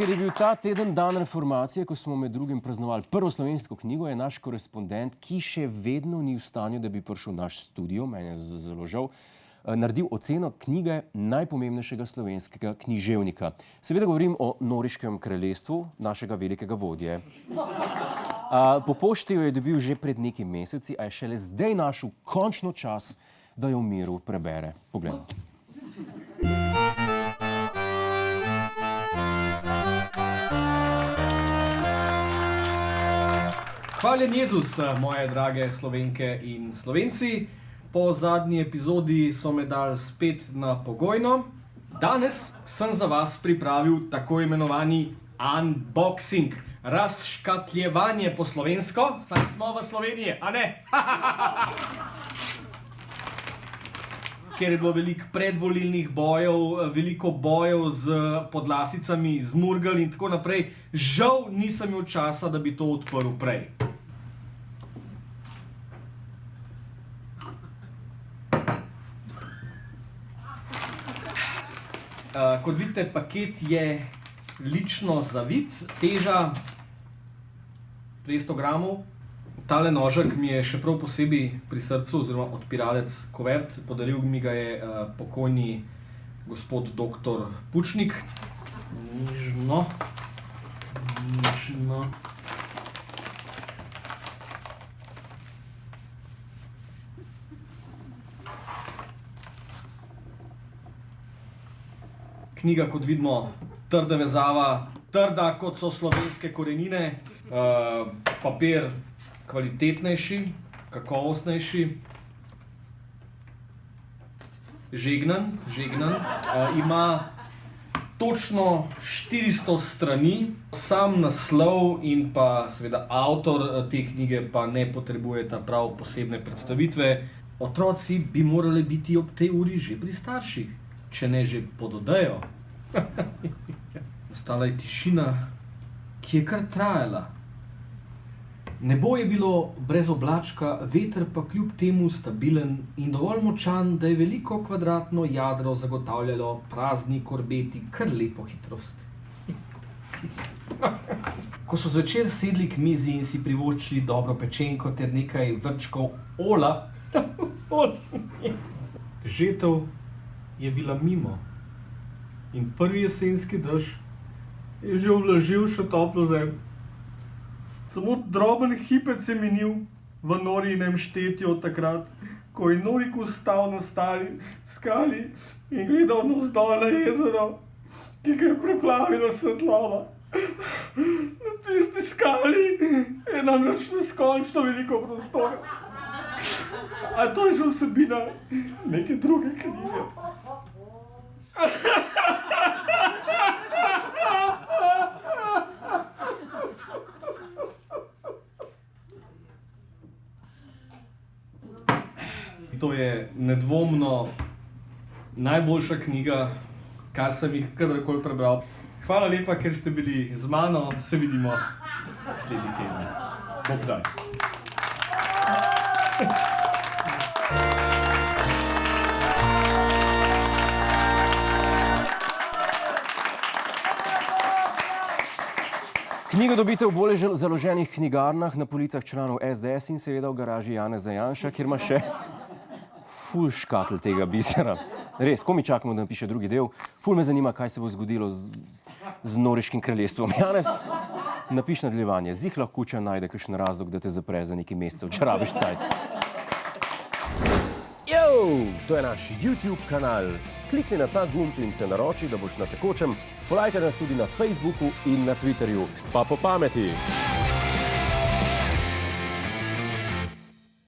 ker je bil ta teden dan reformacije, ko smo med drugim praznovali prvo slovensko knjigo, je naš korespondent, ki še vedno ni v stanju, da bi prišel v naš studio, meni je zelo žal, naredil oceno knjige najpomembnejšega slovenskega književnika. Seveda govorim o Noriškem kraljestvu, našega velikega vodje. Po pošti jo je dobil že pred nekaj meseci, a je šele zdaj našel končno čas, da jo v miru prebere. Poglejmo. Hvaljen Jezus, moje drage Slovenke in Slovenci. Po zadnji epizodi so me dali spet na pogojno. Danes sem za vas pripravil tako imenovani unboxing. Razškatljevanje po slovensko. Saj smo v Sloveniji, a ne? Ker je bilo veliko predvolilnih bojev, veliko bojev z podlasicami, z Murgel in tako naprej, žal nisem imel časa, da bi to odprl prej. Kot vidite, paket je lično zavit, teža 200 gramov. Tale nožek mi je še prav posebej pri srcu, oziroma odpiralec kuvert. Podaril mi ga je pokojni gospod doktor Pučnik. Nižno. Knjiga, kot vidimo, trda vezava, trda kot so slovenske korenine, papir kvalitetnejši, kakovostnejši, žegnan, ima točno 400 strani, sam naslov in pa seveda avtor te knjige pa ne potrebujeta prav posebne predstavitve. Otroci bi morali biti ob tej uri že pri starših, če ne že pod odejo. Nastala je tišina, ki je kar trajala. Nebo je bilo brez oblačka, veter pa kljub temu stabilen in dovolj močan, da je veliko kvadratno jadro zagotavljalo prazni korbeti kar lepo hitrost. Ko so zvečer sedli k mizi in si privoščili dobro pečenko ter nekaj vrčkov ola, žetev je bila mimo in prvi jesenski dež je že ovlažil še toplo zemljo. Samo droben hipec je minil v Norinem štetju od takrat, ko je Norikus stal na skali in gledal navzdol na jezero, ki ga je preplavila svetlova. Na tisti skali je namreč neskončno veliko prostora. A to je že vsebina neke druge knjige. To je nedvomno najboljša knjiga, kar sem jih kadarkoli prebral. Hvala lepa, ker ste bili z mano. Se vidimo naslednji teden. Bog daj. Knjigo dobite v bolje založenih knjigarnah, na policah članov SDS in seveda v garaži Janeza Janša, kjer ima še ful škatl tega bisera. Res, ko mi čakamo, da napiše drugi del, ful me zanima, kaj se bo zgodilo z Noriškim kraljestvom. Janez, napiš nadaljevanje. Zih lahko Kuča najde kakšen razlog, da te zapre za nekaj mesecev, če rabiš cajt. To je naš YouTube kanal. Klikni na ta gumb in se naroči, da boš na tekočem. Polajkaj nas tudi na Facebooku in na Twitterju. Pa po pameti!